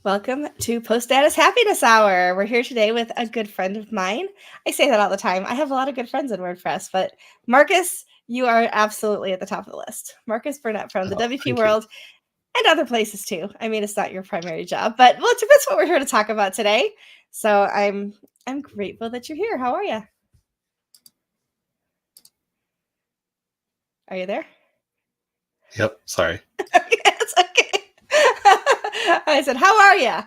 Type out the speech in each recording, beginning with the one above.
Welcome to Post Status Happiness Hour. We're here today with a good friend of mine. I say that all the time. I have a lot of good friends in WordPress, but Marcus, you are absolutely at the top of the list. Marcus Burnette from the Oh, WP thank you. World and other places too. I mean, it's not your primary job, but that's what we're here to talk about today. So I'm grateful that you're here. How are you? Are you there? Yep, sorry. It's okay. I said, "How are you?"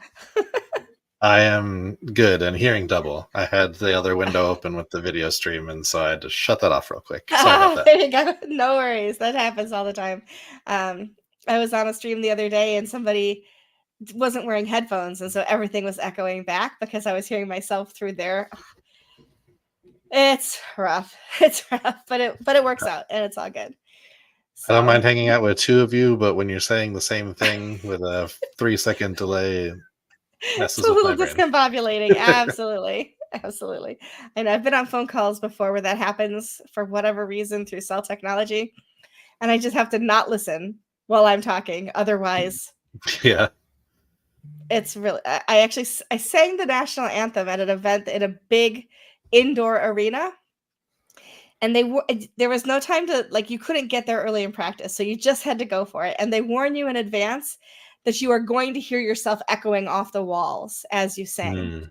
I am good and hearing double. I had the other window open with the video stream, and so I had to shut that off real quick. Sorry about that. There you go. No worries. That happens all the time. I was on a stream the other day and somebody wasn't wearing headphones, and so everything was echoing back because I was hearing myself through there. It's rough. It's rough, but it works out and it's all good. I don't So mind hanging out with two of you, but when you're saying the same thing with a 3-second delay, it it's a messes with little my brain. discombobulating. Absolutely. Absolutely. And I've been on phone calls before where that happens for whatever reason through cell technology. And I just have to not listen while I'm talking. Otherwise, Yeah. it's really, I sang the national anthem at an event in a big indoor arena. And there was no time to, like, you couldn't get there early in practice. So you just had to go for it. And they warn you in advance that you are going to hear yourself echoing off the walls as you sang.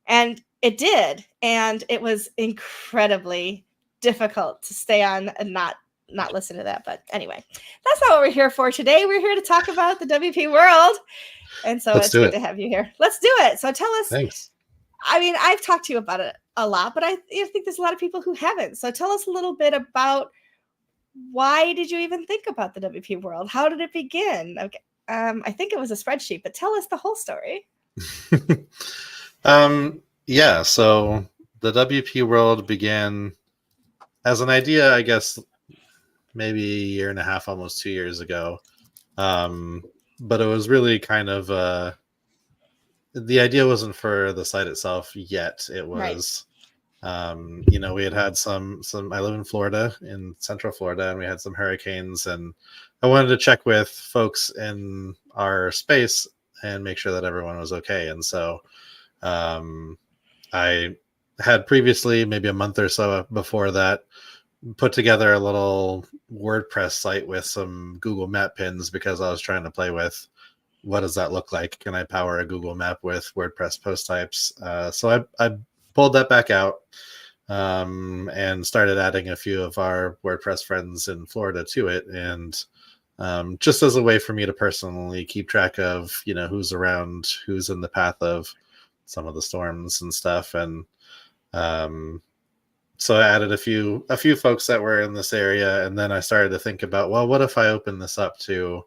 And it did. And it was incredibly difficult to stay on and not listen to that. But anyway, that's not what we're here for today. We're here to talk about the WP world. And so Let's it's do good it. to have you here. Let's do it. So tell us, Thanks. I mean, I've talked to you about it a lot, but I think there's a lot of people who haven't. So tell us a little bit about why did you even think about the WP world? How did it begin? Okay. I think it was a spreadsheet, but tell us the whole story. Yeah, so the WP world began as an idea, I guess, maybe a year and a half, almost 2 years ago. But it was really kind of the idea wasn't for the site itself yet. It was, we had some. I live in Florida, in Central Florida, and we had some hurricanes, and I wanted to check with folks in our space and make sure that everyone was okay. And so, I had previously, maybe a month or so before that, put together a little WordPress site with some Google Map pins because I was trying to play with what does that look like? Can I power a Google map with WordPress post types? So I pulled that back out and started adding a few of our WordPress friends in Florida to it. And just as a way for me to personally keep track of, who's around, who's in the path of some of the storms and stuff. And so I added a few folks that were in this area. And then I started to think about, well, what if I open this up to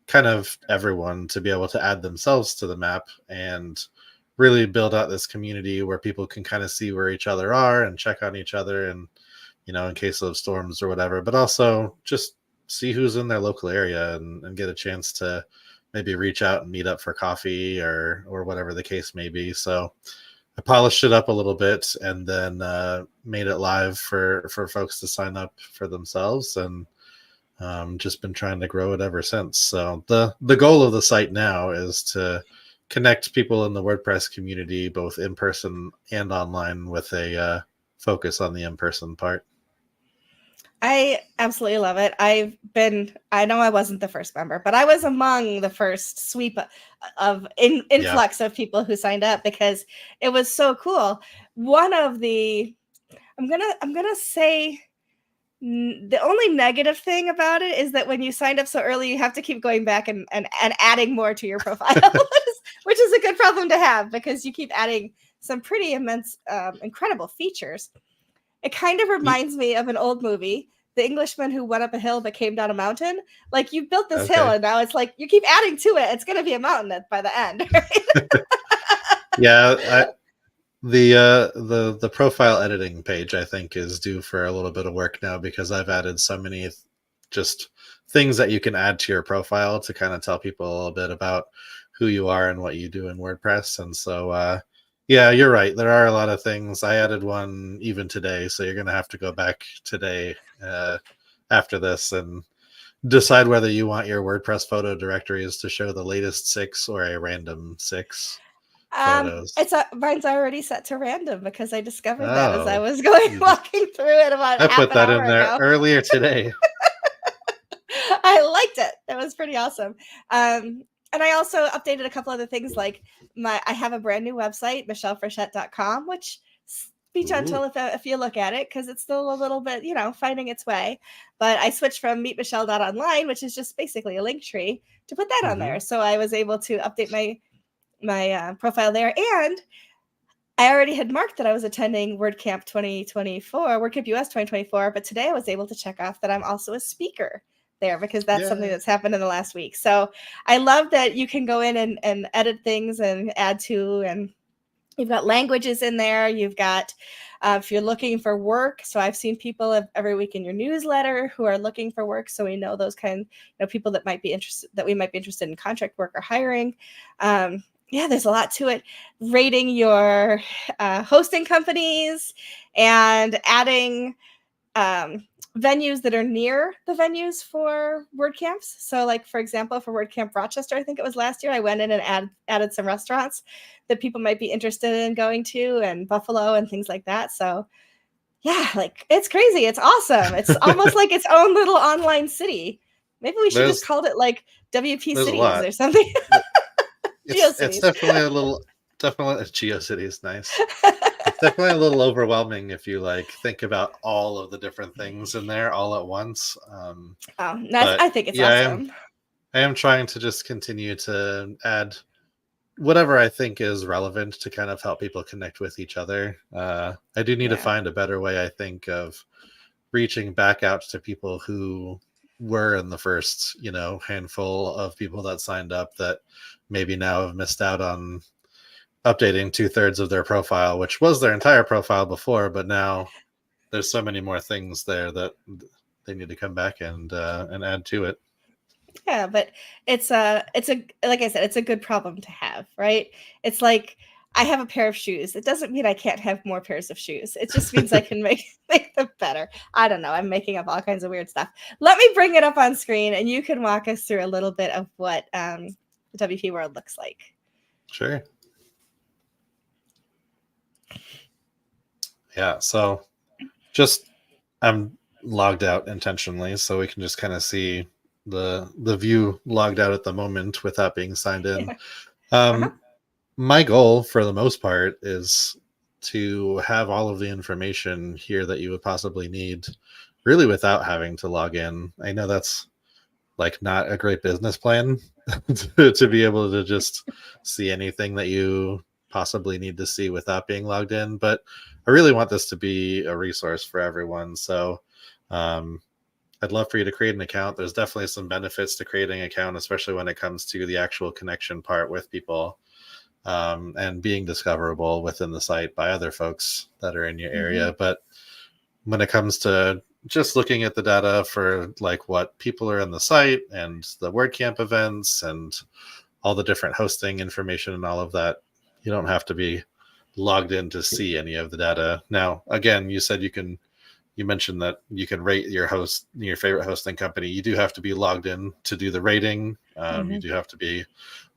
kind of everyone to be able to add themselves to the map and really build out this community where people can kind of see where each other are and check on each other and, in case of storms or whatever, but also just see who's in their local area and get a chance to maybe reach out and meet up for coffee or whatever the case may be. So I polished it up a little bit and then made it live for folks to sign up for themselves, and just been trying to grow it ever since. So the goal of the site now is to connect people in the WordPress community, both in person and online, with a focus on the in-person part. I absolutely love it. I know I wasn't the first member, but I was among the first sweep of influx of people who signed up because it was so cool. One of the, I'm gonna say, the only negative thing about it is that when you signed up so early, you have to keep going back and adding more to your profile, which is a good problem to have because you keep adding some pretty immense, incredible features. It kind of reminds me of an old movie, The Englishman Who Went Up a Hill But Came Down a Mountain. Like, you built this hill and now it's like you keep adding to it. It's going to be a mountain by the end. Right? Yeah, the profile editing page, I think, is due for a little bit of work now because I've added so many just things that you can add to your profile to kind of tell people a little bit about who you are and what you do in WordPress. And so, yeah, you're right. There are a lot of things. I added one even today, so you're going to have to go back today after this and decide whether you want your WordPress photo directories to show the latest 6 or a random 6 photos? Mine's already set to random because I discovered that as I Oh, was going you just walking through it about I half put an that in hour there ago. earlier today. I liked it. That was pretty awesome. And I also updated a couple other things, like I have a brand new website, michellefrechette.com, which be gentle if you look at it, because it's still a little bit, finding its way. But I switched from meetmichelle.online, which is just basically a link tree, to put that on there. So I was able to update my profile there. And I already had marked that I was attending WordCamp 2024, WordCamp US 2024, but today I was able to check off that I'm also a speaker there, because that's something that's happened in the last week. So I love that you can go in and edit things and add to, and you've got languages in there. You've got, if you're looking for work. So I've seen people every week in your newsletter who are looking for work. So we know those people that we might be interested in contract work or hiring. There's a lot to it. Rating your hosting companies and adding venues that are near the venues for WordCamps. So like, for example, for WordCamp Rochester, I think it was last year, I went in and added some restaurants that people might be interested in going to, and Buffalo and things like that. So yeah, like, it's crazy. It's awesome. It's almost like its own little online city. Maybe we should just called it like WP There's a Cities lot. or something. It's definitely GeoCities, nice. It's definitely a little overwhelming if you think about all of the different things in there all at once. I think it's awesome. I am trying to just continue to add whatever I think is relevant to kind of help people connect with each other. I do need to find a better way, I think, of reaching back out to people who were in the first, handful of people that signed up that maybe now have missed out on updating 2/3 of their profile, which was their entire profile before, but now there's so many more things there that they need to come back and add to it. Yeah, but it's like I said, it's a good problem to have, right? It's like, I have a pair of shoes. It doesn't mean I can't have more pairs of shoes. It just means I can make them better. I don't know. I'm making up all kinds of weird stuff. Let me bring it up on screen, and you can walk us through a little bit of what the WP world looks like. Sure. Yeah, so I'm logged out intentionally so we can just kind of see the view logged out at the moment without being signed in. My goal for the most part is to have all of the information here that you would possibly need, really without having to log in. I know that's not a great business plan to be able to just see anything that you possibly need to see without being logged in, but I really want this to be a resource for everyone. So I'd love for you to create an account. There's definitely some benefits to creating an account, especially when it comes to the actual connection part with people, and being discoverable within the site by other folks that are in your area. But when it comes to just looking at the data for what people are in the site and the WordCamp events and all the different hosting information and all of that, you don't have to be logged in to see any of the data. Now, again, you said you mentioned that you can rate your favorite hosting company. You do have to be logged in to do the rating. You do have to be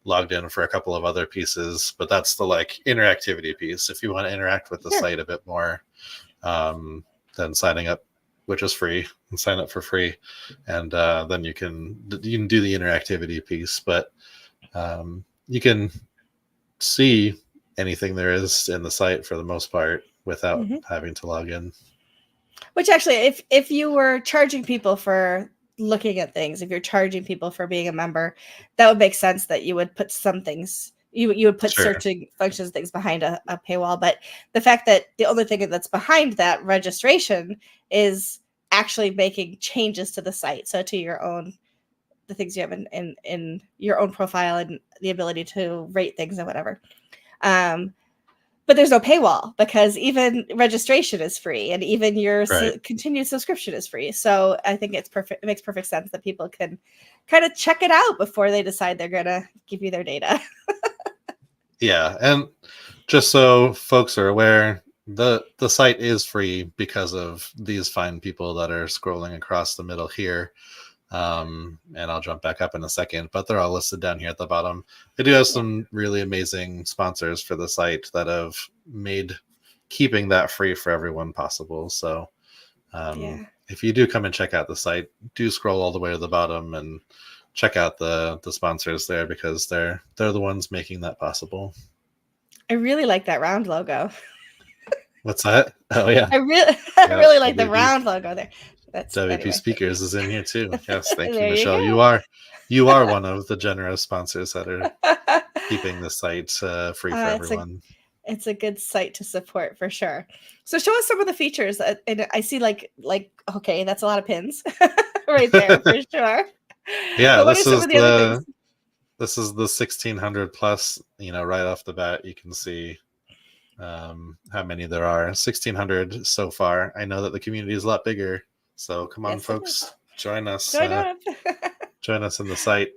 logged in for a couple of other pieces, but that's the interactivity piece. If you want to interact with the site a bit more, then signing up, which is free, and sign up for free, and then you can do the interactivity piece. But you can see anything there is in the site for the most part without having to log in. Which actually, if you were charging people for looking at things, if you're charging people for being a member, that would make sense that you would put some things, you would put searching functions, things behind a paywall. But the fact that the only thing that's behind that registration is actually making changes to the site, so to the things you have in your own profile, and the ability to rate things and whatever. But there's no paywall, because even registration is free, and even your continued subscription is free. So I think it's perfect. It makes perfect sense that people can kind of check it out before they decide they're going to give you their data. Yeah. And just so folks are aware, the site is free because of these fine people that are scrolling across the middle here. And I'll jump back up in a second, but they're all listed down here at the bottom. I do have some really amazing sponsors for the site that have made keeping that free for everyone possible. So if you do come and check out the site, do scroll all the way to the bottom and check out the sponsors there, because they're the ones making that possible. I really like that round logo. What's that? Oh yeah, I really like the round logo there. That's WP Speakers is in here too. Yes, thank you, There you Michelle. go. You are one of the generous sponsors that are keeping the site free for everyone. It's a good site to support for sure. So show us some of the features. And I see like okay, that's a lot of pins right there for sure. Yeah, what are some of the other things? This is the 1600 plus. Right off the bat, you can see how many there are. 1600 so far. I know that the community is a lot bigger, so come on, folks, join us. Join us in the site.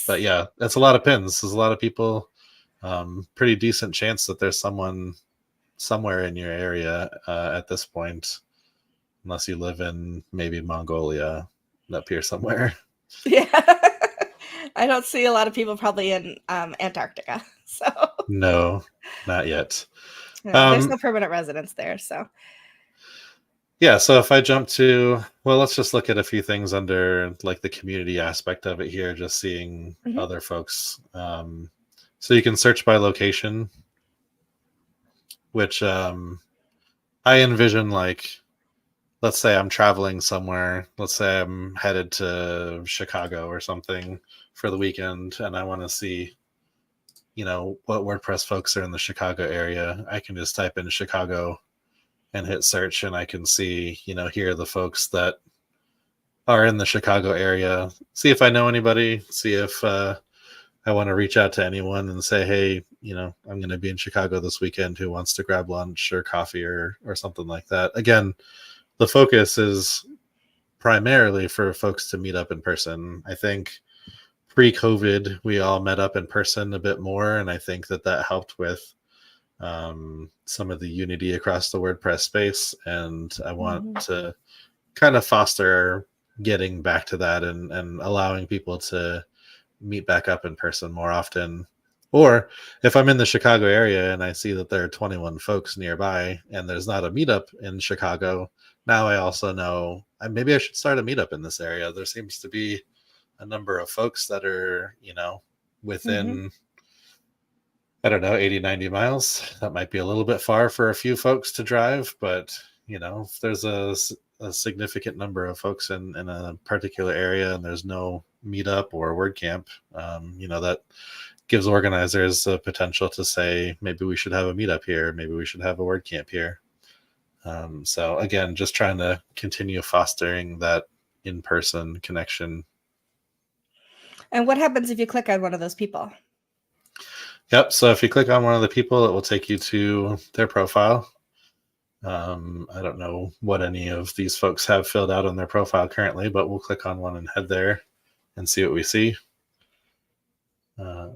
But yeah, that's a lot of pins. There's a lot of people. Pretty decent chance that there's someone somewhere in your area at this point, unless you live in maybe Mongolia, up here somewhere. Yeah. I don't see a lot of people probably in Antarctica. So no, not yet. There's no permanent residence there. So yeah, so if I jump to, well, let's just look at a few things under like the community aspect of it here, just seeing other folks. So you can search by location, which I envision, like, let's say I'm traveling somewhere. Let's say I'm headed to Chicago or something for the weekend, and I want to see, what WordPress folks are in the Chicago area. I can just type in Chicago and hit search, and I can see, here are the folks that are in the Chicago area. See if I know anybody, see if I want to reach out to anyone and say, hey, I'm going to be in Chicago this weekend. Who wants to grab lunch or coffee or something like that? Again, the focus is primarily for folks to meet up in person. I think pre-COVID, we all met up in person a bit more, and I think that helped with some of the unity across the WordPress space. And I want to kind of foster getting back to that and allowing people to meet back up in person more often. Or if I'm in the Chicago area and I see that there are 21 folks nearby and there's not a meetup in Chicago, now I also know maybe I should start a meetup in this area. There seems to be a number of folks that are, within, I don't know, 80, 90 miles. That might be a little bit far for a few folks to drive, but, if there's a significant number of folks in a particular area and there's no meetup or WordCamp, that gives organizers the potential to say, maybe we should have a meetup here, maybe we should have a WordCamp here. So again, just trying to continue fostering that in-person connection. And what happens if you click on one of those people? Yep. So if you click on one of the people, it will take you to their profile. I don't know what any of these folks have filled out on their profile currently, but we'll click on one and head there and see what we see. We're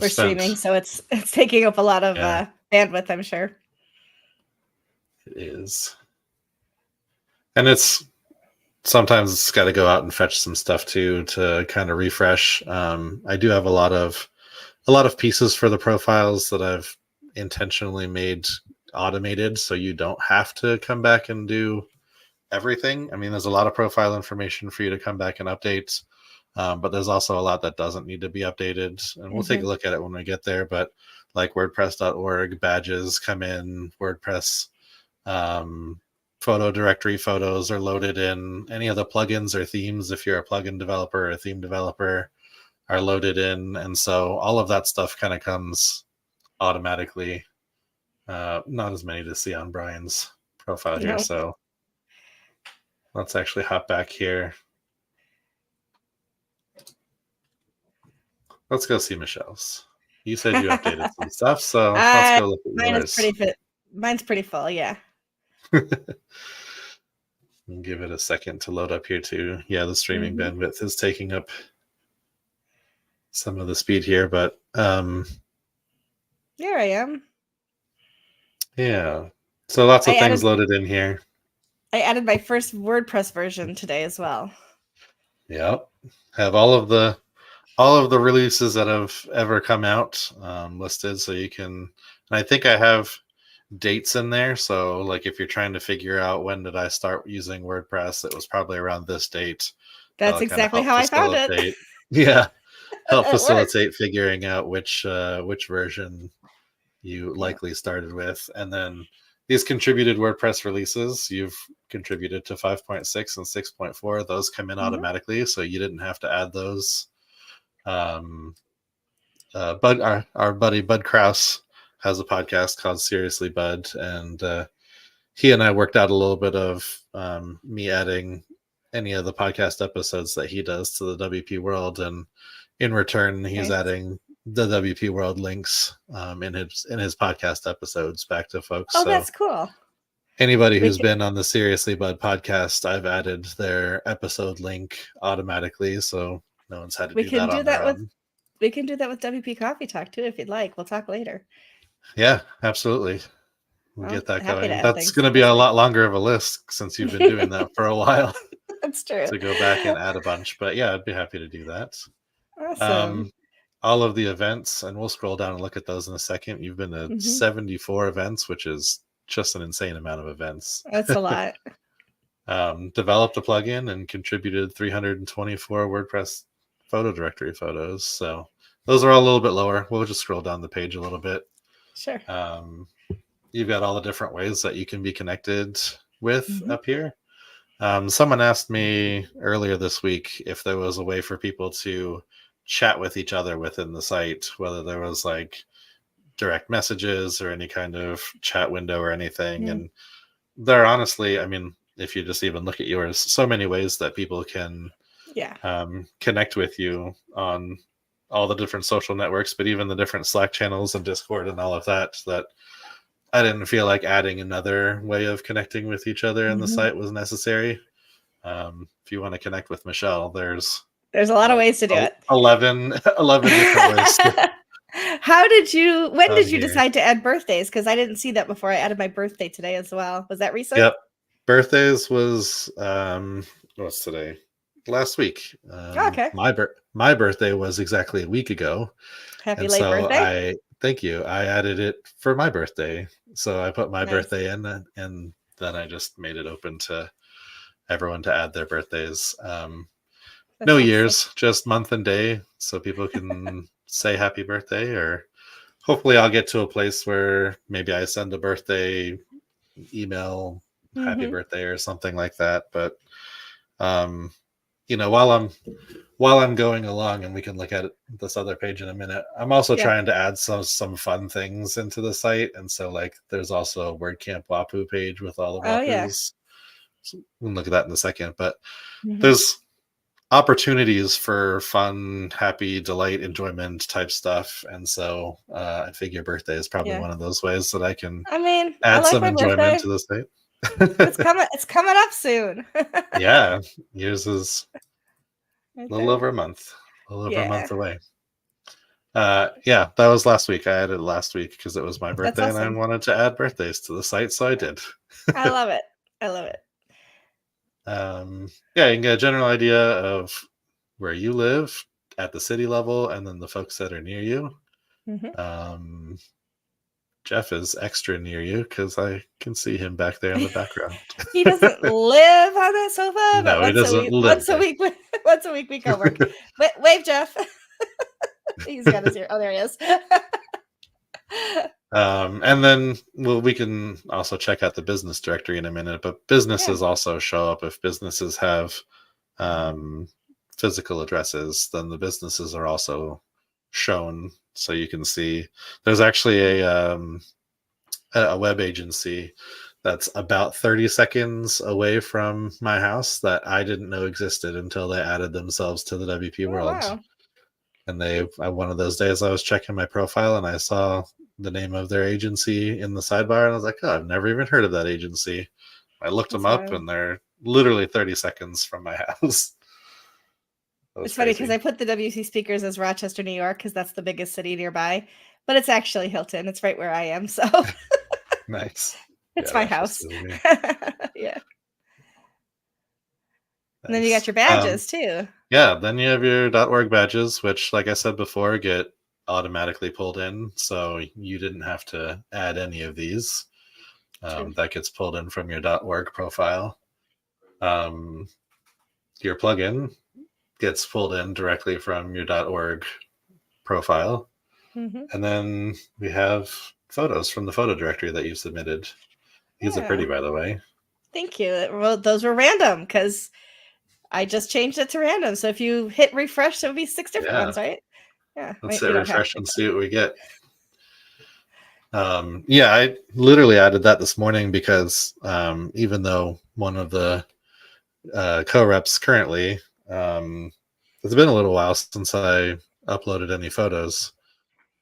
streaming, so it's taking up a lot of bandwidth, I'm sure. It is. And sometimes it's got to go out and fetch some stuff too to kind of refresh. I do have a lot of pieces for the profiles that I've intentionally made automated, so you don't have to come back and do everything. I mean, there's a lot of profile information for you to come back and update, but there's also a lot that doesn't need to be updated, and we'll take a look at it when we get there. But like WordPress.org badges come in, WordPress photo directory photos are loaded in, any of the plugins or themes, if you're a plugin developer or a theme developer, are loaded in, and so all of that stuff kind of comes automatically. Not as many to see on Brian's profile here, so let's actually hop back here. Let's go see Michelle's. You said you updated some stuff, so let's go look at yours. Mine's pretty full, yeah. Give it a second to load up here too. Yeah, the streaming bandwidth is taking up some of the speed here, but here I am. Yeah, so lots of things loaded in here. I added my first WordPress version today as well. Yep. Have all of the releases that have ever come out listed, so you can. And I think I have dates in there. So, like, if you're trying to figure out when did I start using WordPress, it was probably around this date. That's That'll kind of exactly help how I found it. facilitate. Yeah, help It worked. facilitate figuring out which version you Yeah. likely started with, and then these contributed WordPress releases, you've contributed to 5.6 and 6.4. Those come in automatically, so you didn't have to add those. Bud, our buddy Bud Kraus has a podcast called Seriously Bud, and he and I worked out a little bit of me adding any of the podcast episodes that he does to the WP World, and in return, he's Nice. adding the WP World links in his podcast episodes back to folks. Oh, So that's cool. anybody who's been on the Seriously Bud podcast, I've added their episode link automatically, so no one's had to do that on their own. We can do that with WP Coffee Talk too, if you'd like. We'll talk later. Yeah, absolutely. We'll get that going. That's going to be a lot longer of a list since you've been doing that for a while. That's true. To go back and add a bunch, but yeah, I'd be happy to do that. Awesome. All of the events, and we'll scroll down and look at those in a second. You've been to 74 events, which is just an insane amount of events. That's a lot. Developed a plugin and contributed 324 WordPress photo directory photos. So those are all a little bit lower. We'll just scroll down the page a little bit. Sure. You've got all the different ways that you can be connected with up here. Someone asked me earlier this week if there was a way for people to chat with each other within the site, whether there was like direct messages or any kind of chat window or anything. And there are honestly, I mean, if you just even look at yours, so many ways that people can connect with you on all the different social networks, but even the different Slack channels and Discord and all of that, that I didn't feel like adding another way of connecting with each other in the site was necessary. If you want to connect with Michelle, there's a lot of ways to do it. 11 different ways. When did you decide to add birthdays? Because I didn't see that before. I added my birthday today as well. Was that recent? Yep. Birthdays was, what's today? Last week. Okay. My birthday was exactly a week ago. Happy late birthday. Thank you. I added it for my birthday. So I put my birthday in, and then I just made it open to everyone to add their birthdays. No years, just month and day, so people can say happy birthday. Or hopefully I'll get to a place where maybe I send a birthday email, happy birthday or something like that. But while I'm going along, and we can look at this other page in a minute, I'm also trying to add some fun things into the site. And so, like, there's also a WordCamp WAPU page with all the WAPUs. So we'll look at that in a second. But there's opportunities for fun, happy, delight, enjoyment type stuff. And so I figure birthday is probably one of those ways that I can add some enjoyment to the site. It's coming up soon. Yeah, yours is a little over a month away. That was last week. I added it last week because it was my birthday and I wanted to add birthdays to the site, so I did. I love it. You can get a general idea of where you live at the city level, and then the folks that are near you. Jeff is extra near you because I can see him back there in the background. He doesn't live on that sofa, but he doesn't live once a week we go work. Wave, Jeff. He's got his ear. Oh, there he is. And then we can also check out the business directory in a minute, but businesses also show up. If businesses have physical addresses, then the businesses are also shown, so you can see. There's actually a web agency that's about 30 seconds away from my house that I didn't know existed until they added themselves to the WP World. Wow. And one of those days I was checking my profile and I saw the name of their agency in the sidebar, and I was like, oh, I've never even heard of that agency. I looked them up and they're literally 30 seconds from my house. It's funny because I put the WC speakers as Rochester, New York, because that's the biggest city nearby, but it's actually Hilton. It's right where I am. So nice. It's my house. Yeah. And then you got Nice. your badges too. Yeah, then you have your .org badges, which, like I said before, get automatically pulled in, so you didn't have to add any of these. That gets pulled in from your .org profile. Your plugin gets pulled in directly from your .org profile. And then we have photos from the photo directory that you submitted. These are pretty, by the way. Thank you. Well, those were random because I just changed it to random. So if you hit refresh, it would be 6 different ones, right? Yeah. Let's You hit don't have refresh to. and see what we get. Yeah, I literally added that this morning because even though one of the co-reps currently, it's been a little while since I uploaded any photos,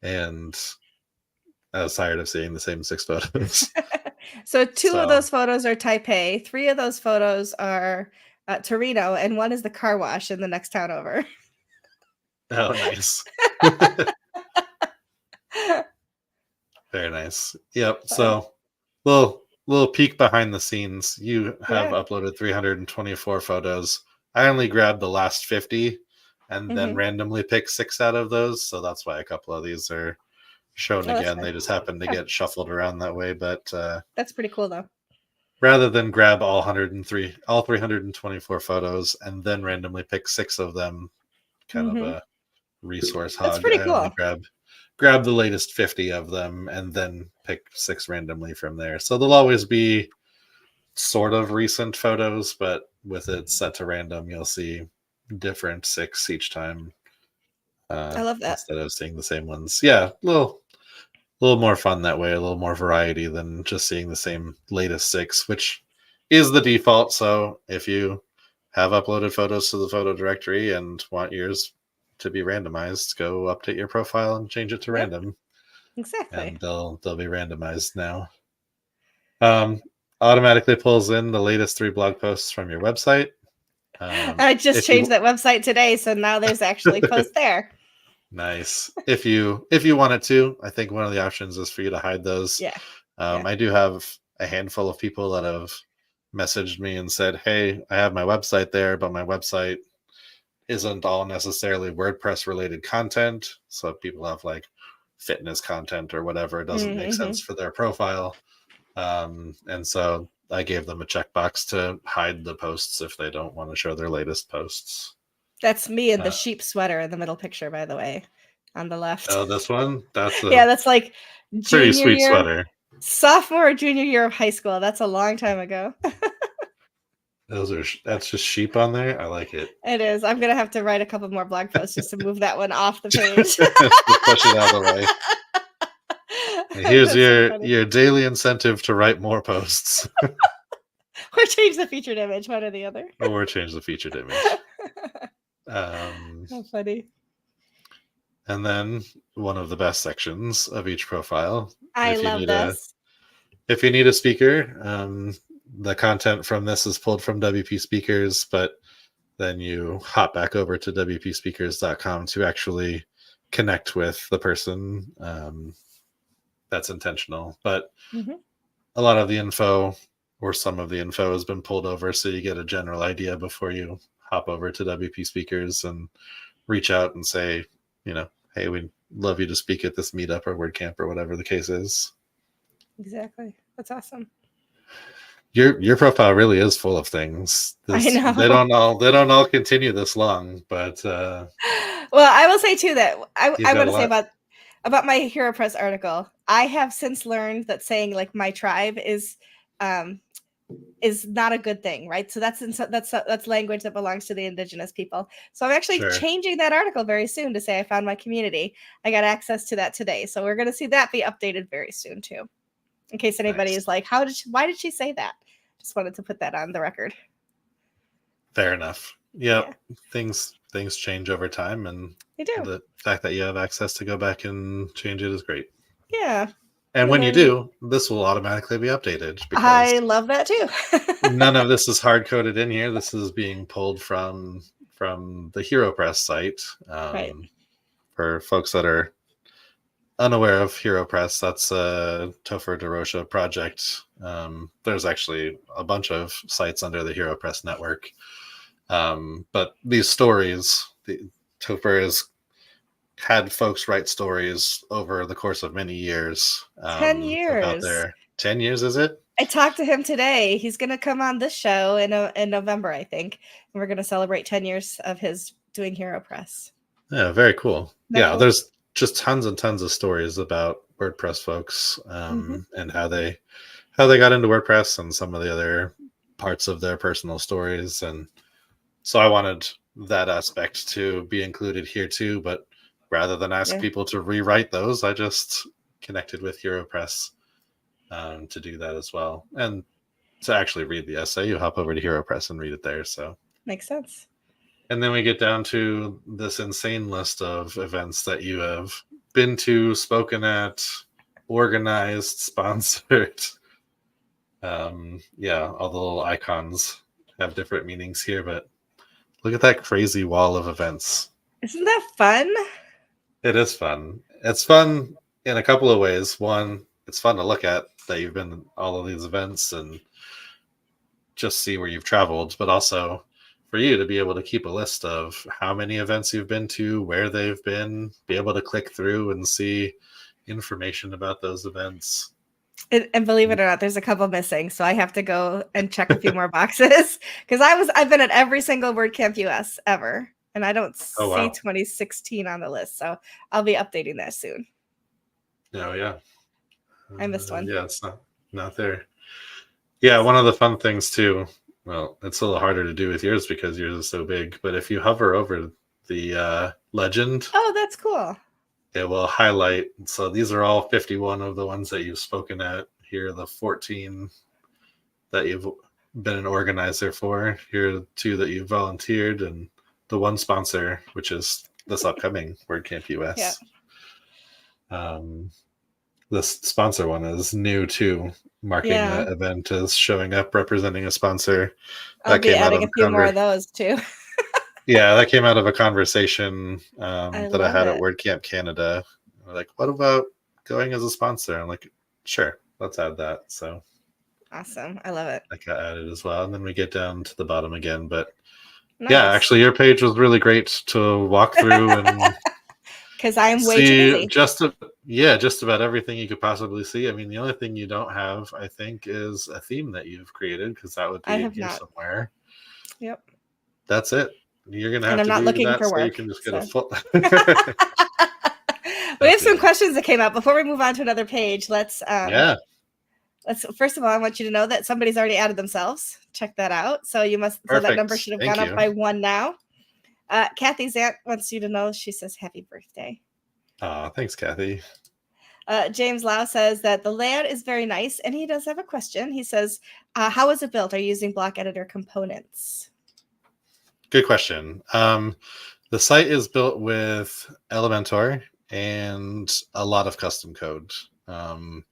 and I was tired of seeing the same 6 photos. So 2 of those photos are Taipei, 3 of those photos are Torino, and 1 is the car wash in the next town over. Oh, nice. Very nice. Yep. So, little peek behind the scenes. You have uploaded 324 photos. I only grabbed the last 50 and then randomly picked 6 out of those. So that's why a couple of these are shown again. They just happen to get shuffled around that way. But that's pretty cool, though. Rather than grab all 324 photos and then randomly pick 6 of them, kind of a resource hog. That's pretty cool. I only grab the latest 50 of them and then pick 6 randomly from there. So there'll always be sort of recent photos, but with it set to random, you'll see different 6 each time. I love that. Instead of seeing the same ones. Yeah, a little more fun that way, a little more variety than just seeing the same latest 6, which is the default. So if you have uploaded photos to the photo directory and want yours to be randomized, go update your profile and change it to random. Exactly. And they'll be randomized now. Automatically pulls in the latest 3 blog posts from your website. I just changed that website today, so now there's actually posts there. Nice. If you wanted to, I think one of the options is for you to hide those. Yeah. I do have a handful of people that have messaged me and said, hey, I have my website there, but my website isn't all necessarily WordPress related content. So if people have like fitness content or whatever, it doesn't make sense for their profile. And so I gave them a checkbox to hide the posts if they don't want to show their latest posts. That's me in the sheep sweater in the middle picture, by the way, on the left. Oh, this one? That's that's like pretty sweet sweater. Sophomore or junior year of high school. That's a long time ago. That's just sheep on there. I like it. It is. I'm gonna have to write a couple more blog posts just to move that one off the page. Push it out of the way. Here's your daily incentive to write more posts. Or change the featured image, one or the other. Or change the featured image. How funny. And then one of the best sections of each profile. I love this. If you need a speaker, the content from this is pulled from WP Speakers, but then you hop back over to wpspeakers.com to actually connect with the person. That's intentional. But a lot of the info or some of the info has been pulled over, so you get a general idea before you hop over to WP Speakers and reach out and say, hey, we'd love you to speak at this meetup or WordCamp or whatever the case is. Exactly. That's awesome. Your profile really is full of things. I know. They don't all continue this long, but well, I will say too that I want to say about my HeroPress article. I have since learned that saying like my tribe is not a good thing, right? So that's language that belongs to the indigenous people. So I'm actually changing that article very soon to say I found my community. I got access to that today, so we're going to see that be updated very soon too. In case anybody is like, why did she say that? Just wanted to put that on the record. Fair enough. Yep. Yeah. Things change over time, and they do. The fact that you have access to go back and change it is great. Yeah. And when you do, this will automatically be updated. I love that too. None of this is hard coded in here. This is being pulled from the HeroPress site. Right. For folks that are unaware of HeroPress, that's a Topher DeRocha project. There's actually a bunch of sites under the HeroPress network. But these stories, Topher has had folks write stories over the course of many years 10 about years. their 10 years, is it? I talked to him today. He's going to come on this show in November, I think. And we're going to celebrate 10 years of his doing Hero Press. Yeah, very cool. No. Yeah, there's just tons and tons of stories about WordPress folks and how they got into WordPress and some of the other parts of their personal stories. And so I wanted that aspect to be included here too, but rather than ask people to rewrite those, I just connected with HeroPress to do that as well. And to actually read the essay, you hop over to HeroPress and read it there. So makes sense. And then we get down to this insane list of events that you have been to, spoken at, organized, sponsored. Yeah, all the little icons have different meanings here, but look at that crazy wall of events. Isn't that fun? It is fun. It's fun in a couple of ways. One, it's fun to look at that you've been to all of these events and just see where you've traveled, but also for you to be able to keep a list of how many events you've been to, where they've been, be able to click through and see information about those events. And believe it or not, there's a couple missing, so I have to go and check a few more boxes because I've been at every single WordCamp US ever, and I don't see 2016 on the list, so I'll be updating that soon. Oh yeah, I missed one. Yeah, it's not there. Yeah, one of the fun things too. Well, it's a little harder to do with yours because yours is so big. But if you hover over the legend, oh, that's cool. It will highlight. So these are all 51 of the ones that you've spoken at. Here are the 14 that you've been an organizer for. Here are 2 that you've volunteered, and the 1 sponsor, which is this upcoming WordCamp US. Yeah. This sponsor one is new too, marking the event as showing up representing a sponsor. I'll be adding a few more of those too. Yeah, that came out of a conversation that I had at WordCamp Canada. We're like, what about going as a sponsor? I'm like, sure, let's add that. So awesome. I love it. That got added as well. And then we get down to the bottom again. But yeah, actually your page was really great to walk through and because I am way too busy. Just about everything you could possibly see. I mean, the only thing you don't have, I think, is a theme that you've created, because that would be in here somewhere. Yep. That's it. You're gonna have to do looking that for so work, you can just get a full. We have some questions that came up before we move on to another page. Let's first of all, I want you to know that somebody's already added themselves. Check that out. So so that number should have gone up by 1 now. Kathy's aunt wants you to know, she says happy birthday. Thanks, Kathy. James Lau says that the layout is very nice, and he does have a question. He says, how is it built? Are you using block editor components? Good question. The site is built with Elementor and a lot of custom code. And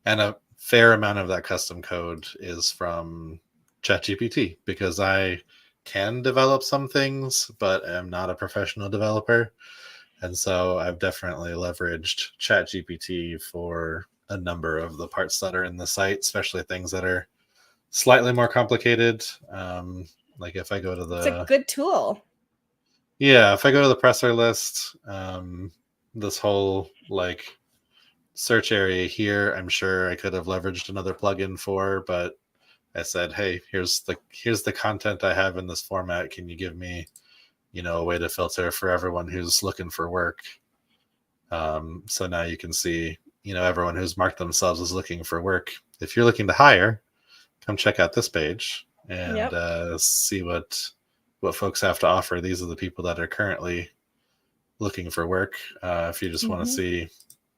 a fair amount of that custom code is from ChatGPT, because I can develop some things, but am not a professional developer. And so I've definitely leveraged ChatGPT for a number of the parts that are in the site, especially things that are slightly more complicated. Like if I go to it's a good tool. Yeah, if I go to the presser list, this whole like search area here, I'm sure I could have leveraged another plugin for, but I said, hey, here's the content I have in this format. Can you give me, a way to filter for everyone who's looking for work? So now you can see, everyone who's marked themselves as looking for work. If you're looking to hire, come check out this page and see what folks have to offer. These are the people that are currently looking for work. If you just want to see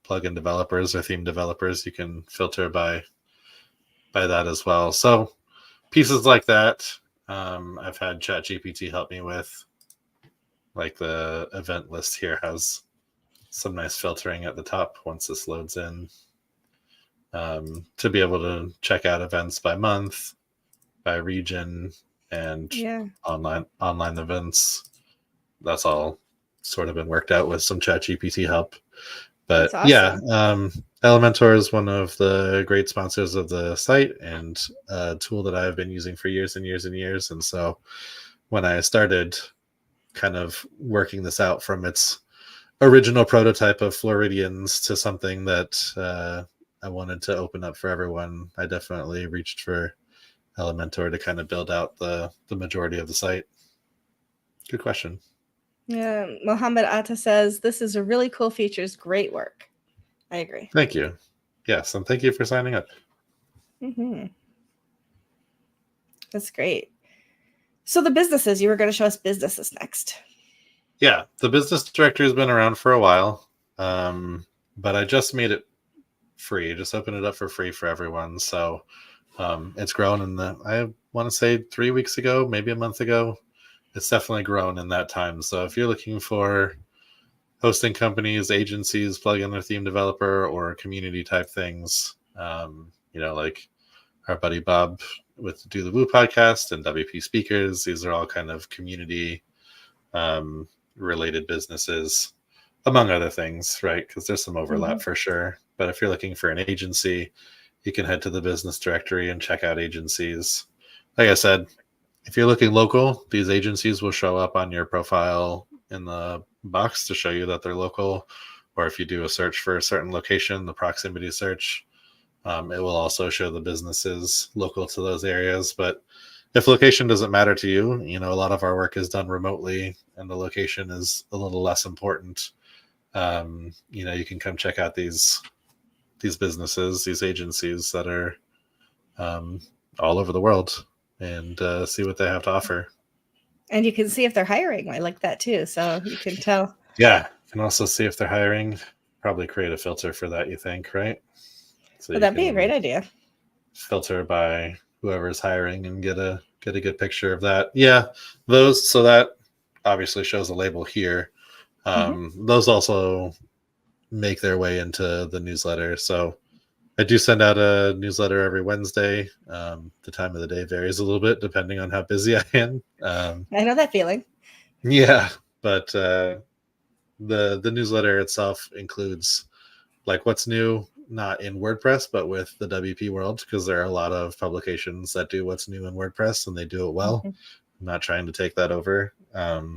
plugin developers or theme developers, you can filter by that as well. So pieces like that, I've had ChatGPT help me with. Like the event list here has some nice filtering at the top once this loads in, to be able to check out events by month, by region, and online events. That's all sort of been worked out with some ChatGPT help. But awesome. Elementor is one of the great sponsors of the site and a tool that I've been using for years and years and years. And so when I started kind of working this out from its original prototype of Floridians to something that I wanted to open up for everyone, I definitely reached for Elementor to kind of build out the majority of the site. Good question. Yeah, Mohammed Atta says, this is a really cool features. Great work. I agree. Thank you. Yes, and thank you for signing up. Mm-hmm. That's great. So the businesses, you were going to show us businesses next. Yeah, the business directory has been around for a while, but I just made it free. Just opened it up for free for everyone. So it's grown I want to say 3 weeks ago, maybe a month ago. It's definitely grown in that time. So if you're looking for hosting companies, agencies, plugin or theme developer, or community type things, like our buddy Bob with Do the Woo podcast and WP Speakers, these are all kind of community related businesses, among other things, right? Because there's some overlap for sure. But if you're looking for an agency, you can head to the business directory and check out agencies. Like I said, if you're looking local, these agencies will show up on your profile in the box to show you that they're local. Or if you do a search for a certain location, the proximity search, it will also show the businesses local to those areas. But if location doesn't matter to you, a lot of our work is done remotely and the location is a little less important. You can come check out these businesses, these agencies that are all over the world and see what they have to offer. And you can see if they're hiring. I like that too. So you can tell. Yeah. You can also see if they're hiring. Probably create a filter for that, you think, right? So that'd be a great idea. Filter by whoever's hiring and get a good picture of that. Yeah. So that obviously shows a label here. Those also make their way into the newsletter. So I do send out a newsletter every Wednesday. The time of the day varies a little bit depending on how busy I am. I know that feeling. Yeah, but the newsletter itself includes like what's new, not in WordPress, but with the WP world, because there are a lot of publications that do what's new in WordPress and they do it well. I'm not trying to take that over.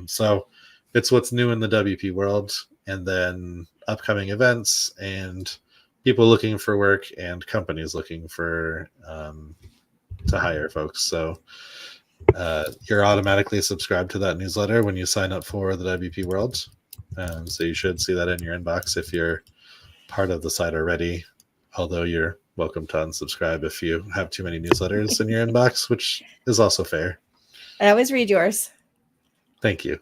So it's what's new in the WP world, and then upcoming events and people looking for work and companies looking for to hire folks. So you're automatically subscribed to that newsletter when you sign up for the WP World. So you should see that in your inbox if you're part of the site already, although you're welcome to unsubscribe if you have too many newsletters in your inbox, which is also fair. I always read yours. Thank you.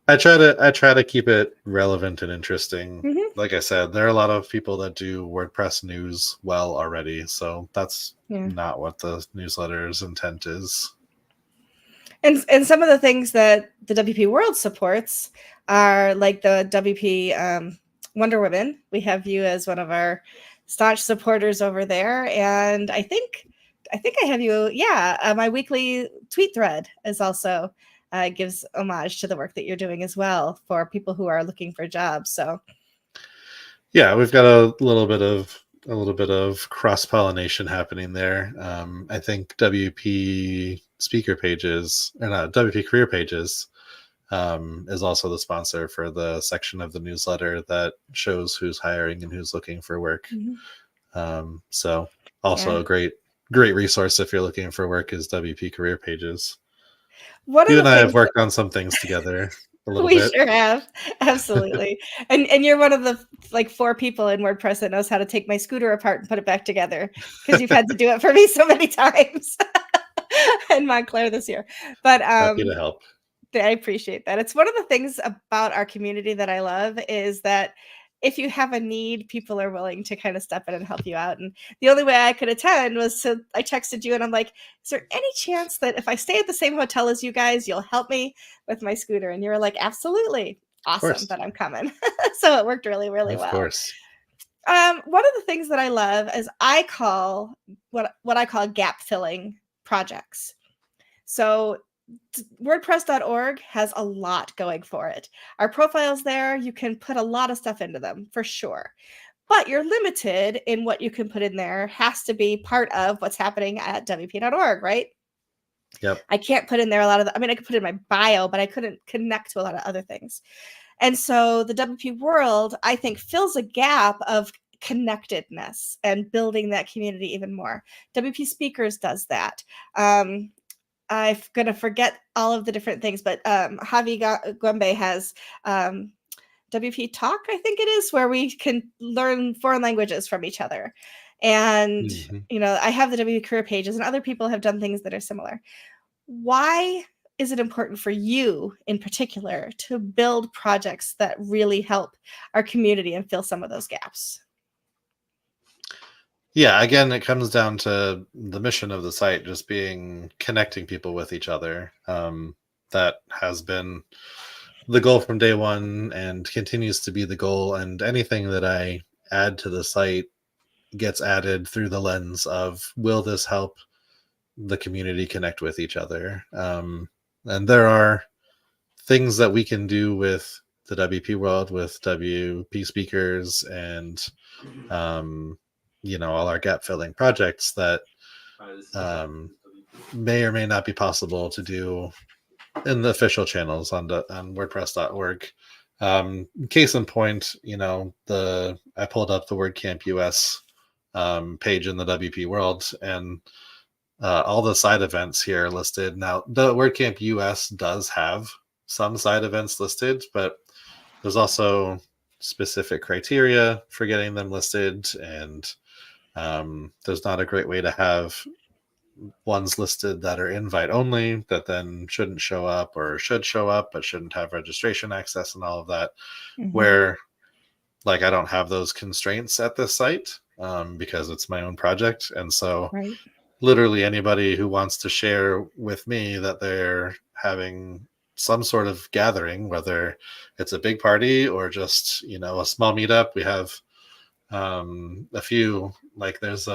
I try to keep it relevant and interesting. Like I said, there are a lot of people that do WordPress news well already, so that's not what the newsletter's intent is. And some of the things that the WP World supports are like the WP Wonder Woman. We have you as one of our staunch supporters over there, and I think I have you. Yeah, my weekly tweet thread is also gives homage to the work that you're doing as well for people who are looking for jobs. So yeah, we've got a little bit of cross-pollination happening there. I think WP speaker pages, or not, WP career pages is also the sponsor for the section of the newsletter that shows who's hiring and who's looking for work. So also a great resource if you're looking for work is WP career pages. You and I have worked on some things together a little bit. We sure have. Absolutely. and you're one of the 4 people in WordPress that knows how to take my scooter apart and put it back together, because you've had to do it for me so many times in Montclair this year. But happy to help. I appreciate that. It's one of the things about our community that I love is that if you have a need, people are willing to kind of step in and help you out. And the only way I could attend was I texted you and I'm like, is there any chance that if I stay at the same hotel as you guys, you'll help me with my scooter? And you were like, absolutely. Awesome, but I'm coming. So it worked really, really well. Of course. One of the things that I love is I call what I call gap filling projects. So WordPress.org has a lot going for it. Our profiles there, you can put a lot of stuff into them for sure. But you're limited in what you can put in there. Has to be part of what's happening at WP.org, right? Yep. I can't put in there a lot of I mean, I could put in my bio, but I couldn't connect to a lot of other things. And so the WP world, I think, fills a gap of connectedness and building that community even more. WP Speakers does that. I'm going to forget all of the different things, but Javi Gwembe has WP Talk, I think it is, where we can learn foreign languages from each other. And, I have the WP career pages, and other people have done things that are similar. Why is it important for you in particular to build projects that really help our community and fill some of those gaps? Yeah, again, it comes down to the mission of the site just being connecting people with each other. That has been the goal from day one and continues to be the goal. And anything that I add to the site gets added through the lens of, will this help the community connect with each other? And there are things that we can do with the WP world, with WP speakers, and all our gap filling projects that may or may not be possible to do in the official channels on WordPress.org. Case in point, I pulled up the WordCamp US page in the WP world, and all the side events here listed. Now, the WordCamp US does have some side events listed, but there's also specific criteria for getting them listed, and there's not a great way to have ones listed that are invite only that then shouldn't show up, or should show up but shouldn't have registration access and all of that. Where, like, I don't have those constraints at this site because it's my own project. And so literally anybody who wants to share with me that they're having some sort of gathering, whether it's a big party or just, a small meetup. We have a few, like there's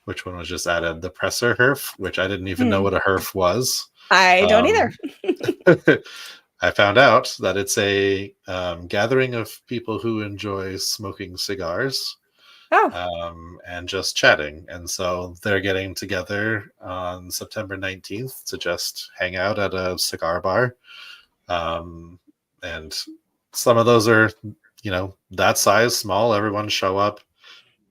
which one was just added? The presser herf, which I didn't even know what a herf was. I don't either. I found out that it's a gathering of people who enjoy smoking cigars and just chatting. And so they're getting together on September 19th to just hang out at a cigar bar. And some of those are, that size, small. Everyone show up.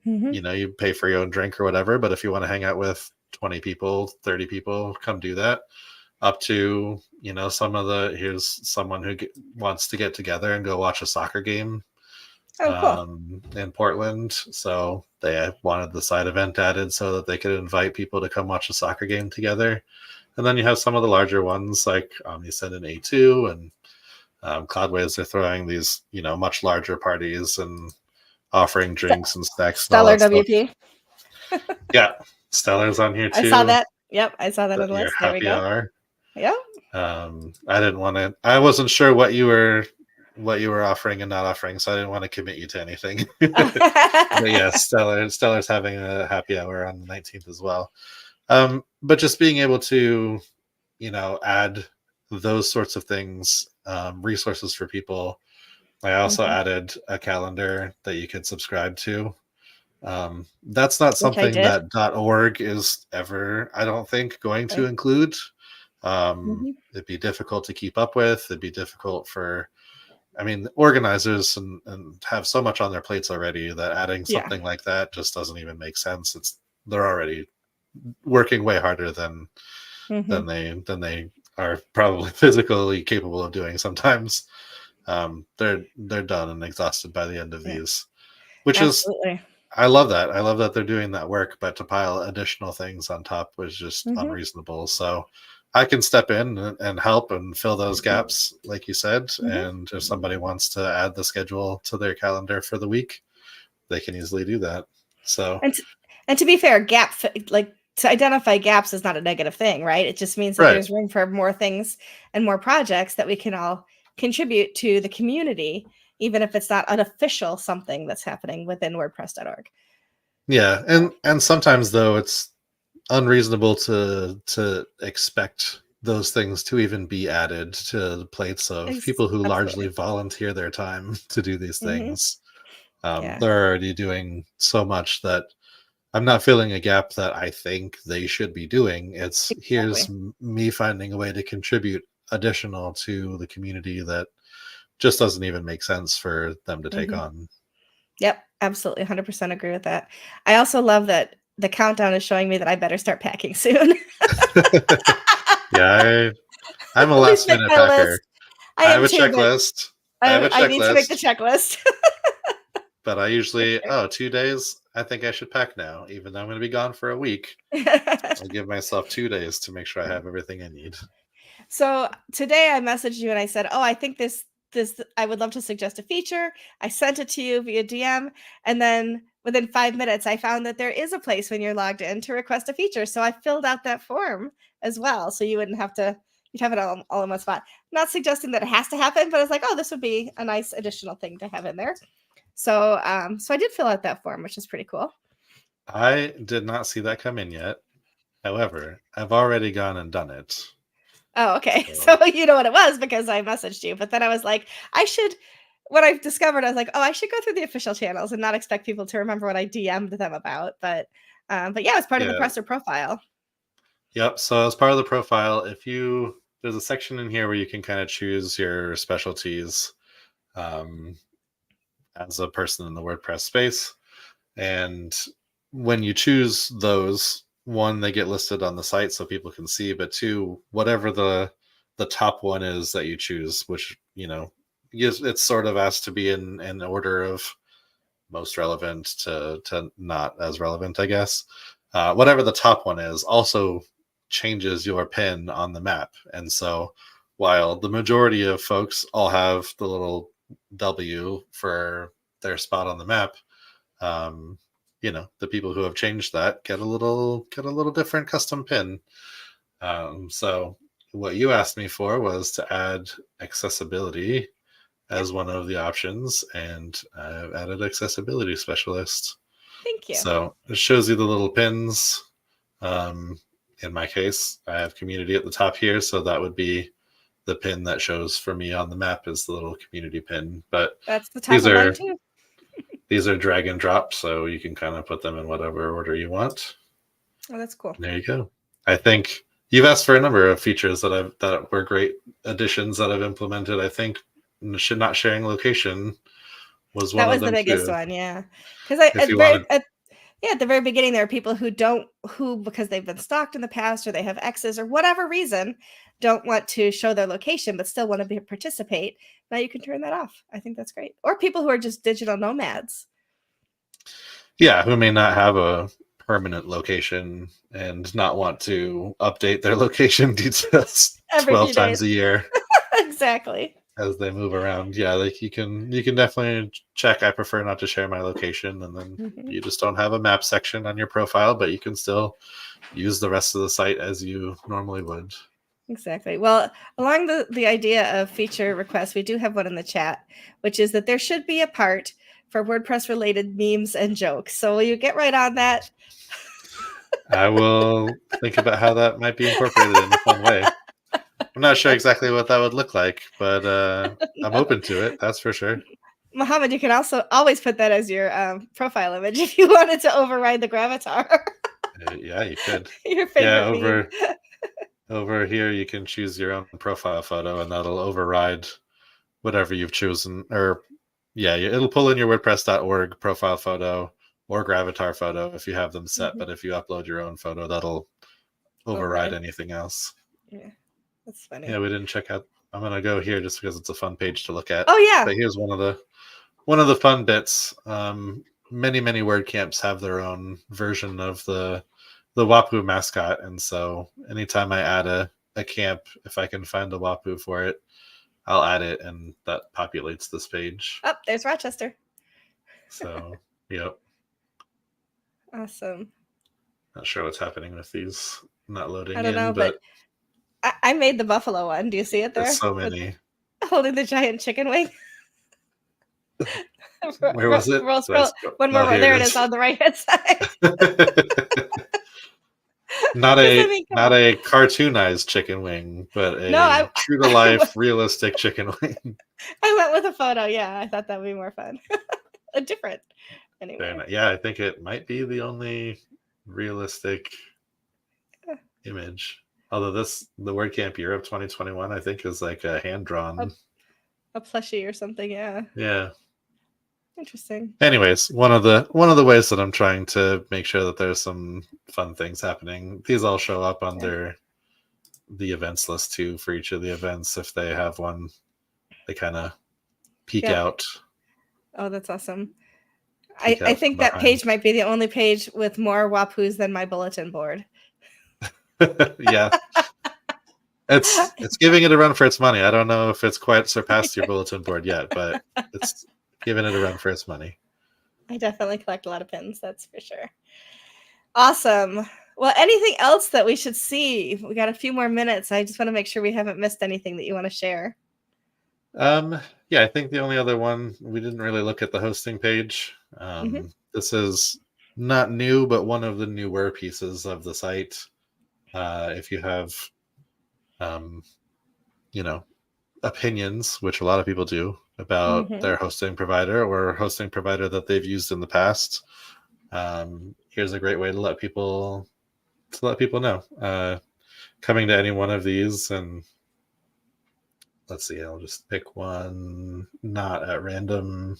You pay for your own drink or whatever. But if you want to hang out with 20 people, 30 people, come do that. Up to, here's someone who wants to get together and go watch a soccer game in Portland. So they wanted the side event added so that they could invite people to come watch a soccer game together. And then you have some of the larger ones like Omnisend and A2 and Cloudways are throwing these, much larger parties and offering drinks and snacks. Stellar WP. Yeah, Stellar's on here too. I saw that. Yep, I saw that on the list. There we go. Hour. Yeah. I wasn't sure what you were offering and not offering, so I didn't want to commit you to anything. But yeah, Stellar's having a happy hour on the 19th as well. But just being able to, add those sorts of things, resources for people. I also added a calendar that you could subscribe to. That's not something that .org is ever, I don't think, going to include. It'd be difficult to keep up with. It'd be difficult for, organizers and have so much on their plates already that adding something like that just doesn't even make sense. They're already working way harder than they are probably physically capable of doing sometimes. They're done and exhausted by the end of these, which Absolutely. I love that. I love that they're doing that work, but to pile additional things on top was just unreasonable. So I can step in and help and fill those gaps, like you said. And if somebody wants to add the schedule to their calendar for the week, they can easily do that. So, and to be fair, to identify gaps is not a negative thing, right? It just means that there's room for more things and more projects that we can all contribute to the community, even if it's not an official something that's happening within WordPress.org. Yeah, and sometimes though it's unreasonable to expect those things to even be added to the plates of people who largely volunteer their time to do these things. They're already doing so much that I'm not filling a gap that I think they should be doing. It's here's Exactly. me finding a way to contribute additional to the community that just doesn't even make sense for them to take Hmm. on. Yep, absolutely, 100% agree with that. I also love that the countdown is showing me that I better start packing soon. Yeah, I'm a At least last make minute my packer. list. I I have am a too, but checklist. I have a I need to make the checklist, checklist. but I For usually, sure. 2 days. I think I should pack now, even though I'm going to be gone for a week. I'll give myself 2 days to make sure I have everything I need. So today I messaged you and I said, "Oh, I think this I would love to suggest a feature." I sent it to you via DM, and then within 5 minutes I found that there is a place when you're logged in to request a feature. So I filled out that form as well, so you wouldn't have to you'd have it all in one spot. Not suggesting that it has to happen, but it's like, "Oh, this would be a nice additional thing to have in there." So I did fill out that form, which is pretty cool. I did not see that come in yet. However, I've already gone and done it. Oh, okay. So So you know what it was because I messaged you. But then I was like, I should. What I've discovered, I was like, oh, I should go through the official channels and not expect people to remember what I DM'd them about. But yeah, it's part of the yeah, presser profile. yep. So as part of the profile, there's a section in here where you can kind of choose your specialties um, as a person in the WordPress space. And when you choose those, one, they get listed on the site so people can see, but two, whatever the top one is that you choose, which it's sort of asked to be in order of most relevant to not as relevant, I guess. Whatever the top one is also changes your pin on the map. And so while the majority of folks all have the little W for their spot on the map, um, the people who have changed that get a little different custom pin. So what you asked me for was to add accessibility Yeah, as one of the options, and I've added accessibility specialist. thank you. So it shows you the little pins. Um, in my case, I have community at the top here, so that would be the pin that shows for me on the map is the little community pin. But That's the top these of mine are too. these are drag and drop, so you can kind of put them in whatever order you want. Oh, that's cool. There you go. I think you've asked for a number of features that were great additions that I've implemented. I think not sharing location was That one of was the them biggest too. one, yeah. Because I If you wanted, yeah, at the very beginning, there are people who because they've been stalked in the past or they have exes or whatever reason don't want to show their location but still want to participate. Now you can turn that off. I think that's great. Or people who are just digital nomads. yeah, who may not have a permanent location and not want to update their location details Every 12 few times days. a year Exactly. as they move around. Yeah, like you can definitely check I prefer not to share my location, and then Mhm. you just don't have a map section on your profile, but you can still use the rest of the site as you normally would. Exactly. Well, along the idea of feature requests, we do have one in the chat, which is that there should be a part for WordPress related memes and jokes. So will you get right on that? I will think about how that might be incorporated in a fun way. I'm not sure That's exactly what that would look like, but I'm no. open to it. That's for sure. Mohammed, you can also always put that as your profile image if you wanted to override the Gravatar, Yeah, you could. your Yeah, favorite meme. over here you can choose your own profile photo, and that'll override whatever you've chosen. Or yeah, it'll pull in your WordPress.org profile photo or Gravatar photo if you have them set. Mhm. But if you upload your own photo, that'll override Override. anything else. Yeah, that's Yeah, funny. we didn't check out. I'm gonna go here just because it's a fun page to look at. Oh yeah, But here's one of the fun bits. Many WordCamps have their own version of the Wapu mascot, and so anytime I add a camp, if I can find a Wapu for it, I'll add it, and that populates this page. oh, there's Rochester. So, yep. Awesome. Not sure what's happening with these not I loading don't know, in, but but I made the buffalo one. Do you see it there's there? so With many. holding the giant chicken wing. Where was it? Scroll. One more. Oh, here There it it is is. on the right hand side. not Because I a mean, come not on. a cartoonized chicken wing, but No, a true to life, realistic chicken wing. I went with a photo. Yeah, I thought that would be more fun. Different. anywhere. Yeah, I think it might be the only realistic image. Although the WordCamp Europe 2021, I think, is like a hand drawn. A plushie or something. Yeah. Yeah. Interesting. Anyways, one of the ways that I'm trying to make sure that there's some fun things happening. These all show up under the events list too for each of the events. If they have one, they kind of peek out. Oh, that's awesome. I think that page might be the only page with more wapoos than my bulletin board. Yeah. It's giving it a run for its money. I don't know if it's quite surpassed your bulletin board yet, but it's giving it a run for its money. I definitely collect a lot of pins, that's for sure. Awesome. Well, anything else that we should see? We got a few more minutes. I just want to make sure we haven't missed anything that you want to share. Yeah, I think the only other one, we didn't really look at the hosting page. This is not new, but one of the newer pieces of the site. If you have, opinions, which a lot of people do, about their hosting provider or hosting provider that they've used in the past, here's a great way to let people know. Coming to any one of these, and let's see, I'll just pick one not at random.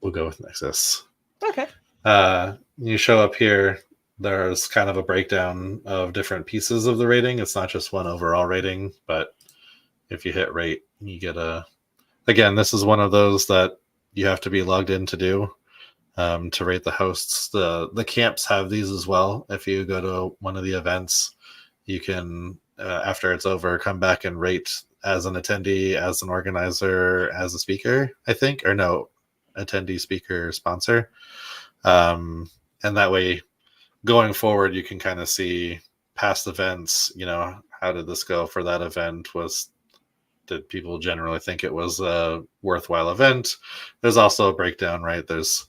We'll go with Nexus. Okay. You show up here, there's kind of a breakdown of different pieces of the rating. It's not just one overall rating, but if you hit rate, you get again, this is one of those that you have to be logged in to do, to rate the hosts. The camps have these as well. If you go to one of the events, you can, after it's over, come back and rate as an attendee, as an organizer, as a speaker, I think, or no, attendee, speaker, sponsor. And that way, going forward, you can kind of see past events, how did this go for that event? Did people generally think it was a worthwhile event? There's also a breakdown, right? There's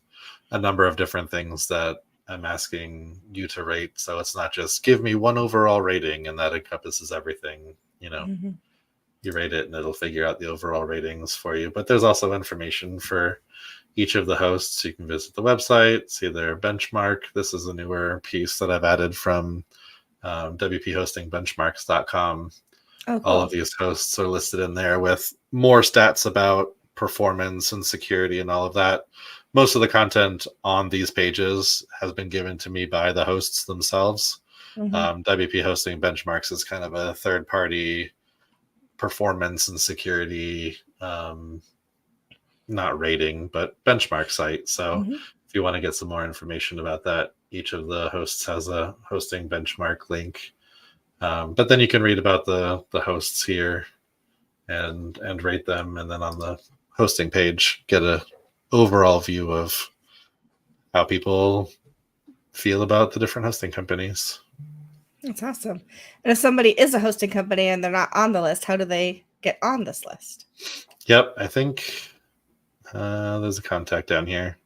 a number of different things that I'm asking you to rate. So it's not just give me one overall rating and that encompasses everything. You rate it and it'll figure out the overall ratings for you. But there's also information for each of the hosts. You can visit the website, see their benchmark. This is a newer piece that I've added from wphostingbenchmarks.com. Oh, cool. All of these hosts are listed in there with more stats about performance and security and all of that. Most of the content on these pages has been given to me by the hosts themselves. WP Hosting Benchmarks is kind of a third-party performance and security, not rating, but benchmark site. So if you want to get some more information about that, each of the hosts has a hosting benchmark link. But then you can read about the hosts here and rate them. And then on the hosting page, get a overall view of how people feel about the different hosting companies. That's awesome. And if somebody is a hosting company and they're not on the list, how do they get on this list? Yep, I think there's a contact down here.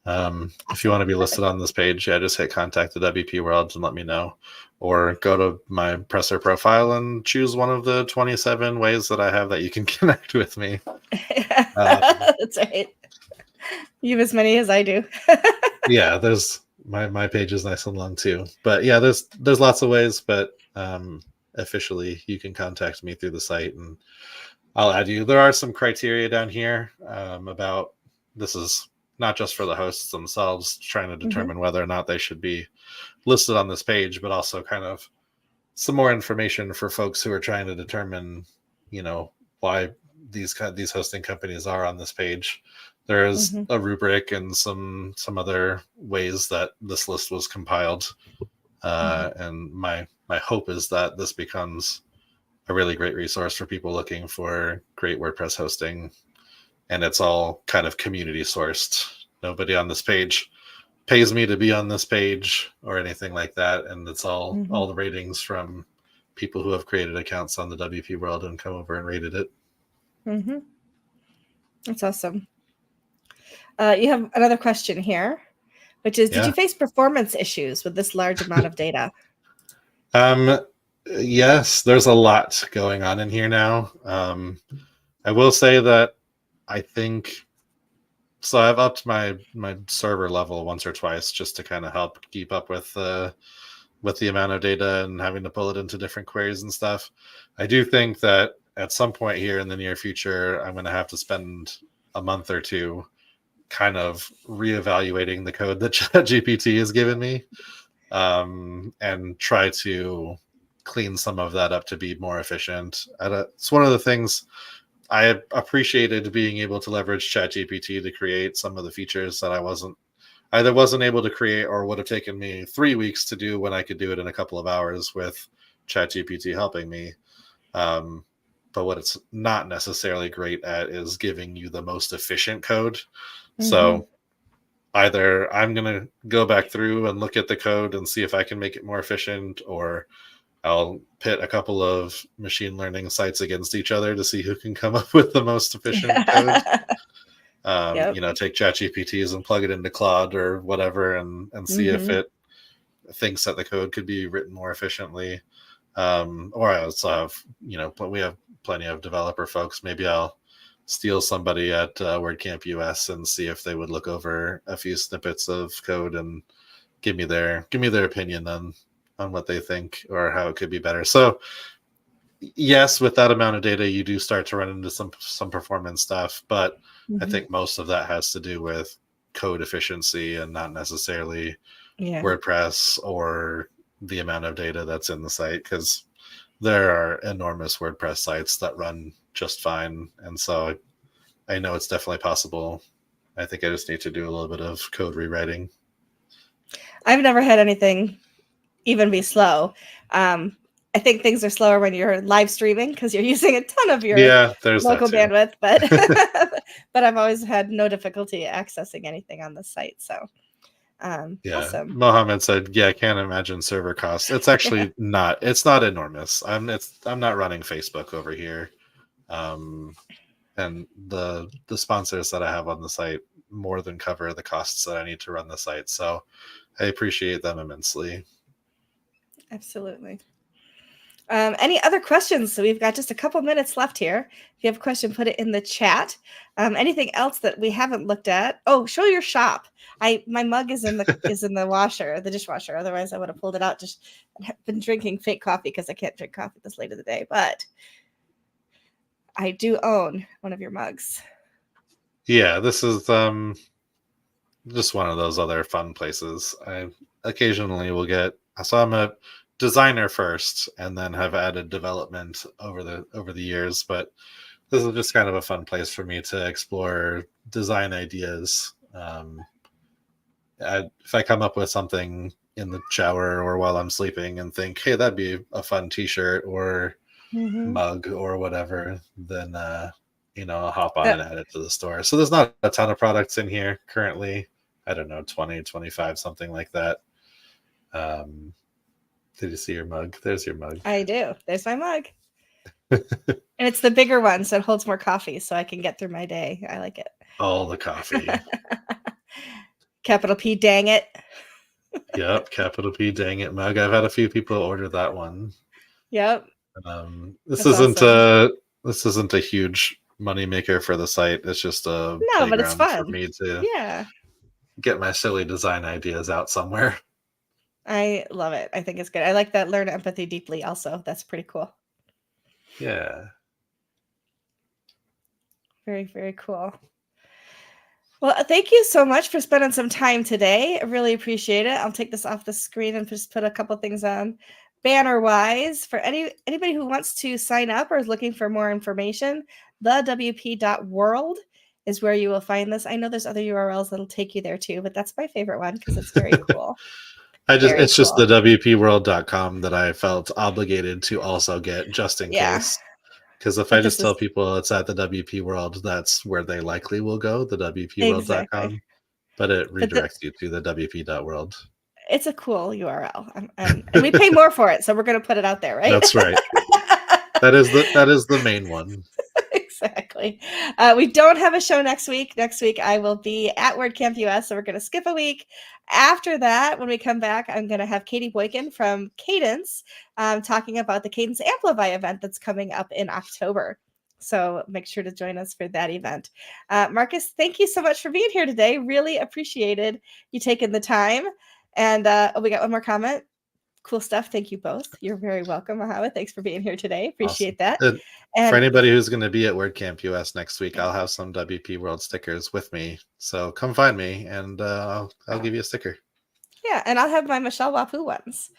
If you want to be listed on this page, just hit contact the WP World and let me know. Or go to my presser profile and choose one of the 27 ways that I have that you can connect with me. That's right. You have as many as I do. Yeah, there's my page is nice and long too. But yeah, there's lots of ways, but officially you can contact me through the site and I'll add you. There are some criteria down here about, this is not just for the hosts themselves, trying to determine whether or not they should be listed on this page, but also kind of some more information for folks who are trying to determine, why these hosting companies are on this page. There is a rubric and some other ways that this list was compiled. And my hope is that this becomes a really great resource for people looking for great WordPress hosting. And it's all kind of community sourced. Nobody on this page pays me to be on this page or anything like that. And it's all the ratings from people who have created accounts on the WP World and come over and rated it. That's awesome. You have another question here, which is, did you face performance issues with this large amount of data? Yes, there's a lot going on in here now. I will say that I think So I've upped my server level once or twice just to kind of help keep up with the amount of data and having to pull it into different queries and stuff. I do think that at some point here in the near future, I'm going to have to spend a month or two kind of reevaluating the code that ChatGPT has given me, and try to clean some of that up to be more efficient. It's one of the things I appreciated, being able to leverage ChatGPT to create some of the features that I either wasn't able to create or would have taken me 3 weeks to do when I could do it in a couple of hours with ChatGPT helping me. But what it's not necessarily great at is giving you the most efficient code. Mm-hmm. So either I'm going to go back through and look at the code and see if I can make it more efficient, or I'll pit a couple of machine learning sites against each other to see who can come up with the most efficient code. Take ChatGPTs and plug it into Claude or whatever, and see if it thinks that the code could be written more efficiently. Or I also have, we have plenty of developer folks. Maybe I'll steal somebody at WordCamp US and see if they would look over a few snippets of code and give me their opinion on what they think or how it could be better. So yes, with that amount of data, you do start to run into some performance stuff, but I think most of that has to do with code efficiency and not necessarily WordPress or the amount of data that's in the site, because there are enormous WordPress sites that run just fine. And so I know it's definitely possible. I think I just need to do a little bit of code rewriting. I've never had anything even be slow. I think things are slower when you're live streaming because you're using a ton of your local bandwidth, but but I've always had no difficulty accessing anything on the site. So awesome. Mohammed said, I can't imagine server costs. It's actually it's not enormous. I'm not running Facebook over here. And the sponsors that I have on the site more than cover the costs that I need to run the site. So I appreciate them immensely. Absolutely. Any other questions? So we've got just a couple minutes left here. If you have a question, put it in the chat. Anything else that we haven't looked at? Oh, show your shop. My mug is in the washer, the dishwasher. Otherwise, I would have pulled it out. Just been drinking fake coffee because I can't drink coffee this late in the day. But I do own one of your mugs. Yeah, this is just one of those other fun places. I occasionally will get. So I'm a designer first, and then have added development over the years. But this is just kind of a fun place for me to explore design ideas. If I come up with something in the shower or while I'm sleeping and think, hey, that'd be a fun T-shirt or mug or whatever, then I'll hop on and add it to the store. So there's not a ton of products in here currently. I don't know, 20, 25, something like that. Did you see your mug? There's your mug. I do. There's my mug. And it's the bigger one, so it holds more coffee, so I can get through my day. I like it. All the coffee. Capital P, dang it. Yep, capital P, dang it mug. I've had a few people order that one. Yep. This isn't a huge money maker for the site. It's just a playground, but it's fun for me to get my silly design ideas out somewhere. I love it. I think it's good. I like that learn empathy deeply also. That's pretty cool. Yeah. Very, very cool. Well, thank you so much for spending some time today. I really appreciate it. I'll take this off the screen and just put a couple things on banner-wise. For anybody who wants to sign up or is looking for more information, thewp.world is where you will find this. I know there's other URLs that'll take you there too, but that's my favorite one because it's very cool. Just the wpworld.com that I felt obligated to also get just in case. Because if I just tell people it's at the WP World, that's where they likely will go, the wpworld.com. Exactly. But it redirects you to the wp.world. It's a cool URL. And we pay more for it, so we're going to put it out there, right? That's right. That is the main one. Exactly. We don't have a show next week. Next week, I will be at WordCamp US, so we're going to skip a week. After that, when we come back, I'm going to have Katie Boykin from Cadence talking about the Cadence Amplify event that's coming up in October. So make sure to join us for that event. Marcus, thank you so much for being here today. Really appreciated you taking the time. And we got one more comment. Cool stuff. Thank you both. You're very welcome, Mohammed. Thanks for being here today. Appreciate that. And for anybody who's going to be at WordCamp US next week, I'll have some WP World stickers with me. So come find me, and I'll give you a sticker. Yeah, and I'll have my Michelle Wapu ones.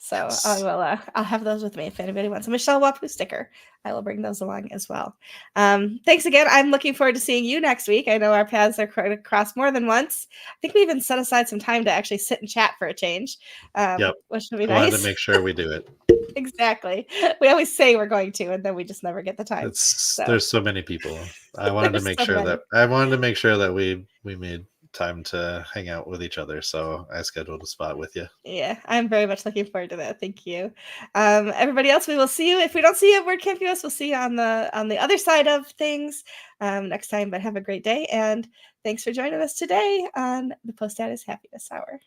So yes. I'll have those with me if anybody wants a Michelle Wapu sticker. I will bring those along as well. Thanks again. I'm looking forward to seeing you next week. I know our paths are crossed more than once. I think we even set aside some time to actually sit and chat for a change, which would be nice. I wanted to make sure we do it. Exactly. We always say we're going to, and then we just never get the time. There's so many people. I wanted to make sure that we made time to hang out with each other, so I scheduled a spot with you. Yeah, I'm very much looking forward to that. Thank you. Everybody else, we will see you. If we don't see you at WordCamp US, we'll see you on the other side of things next time. But have a great day, and thanks for joining us today on the Post Status Happiness Hour.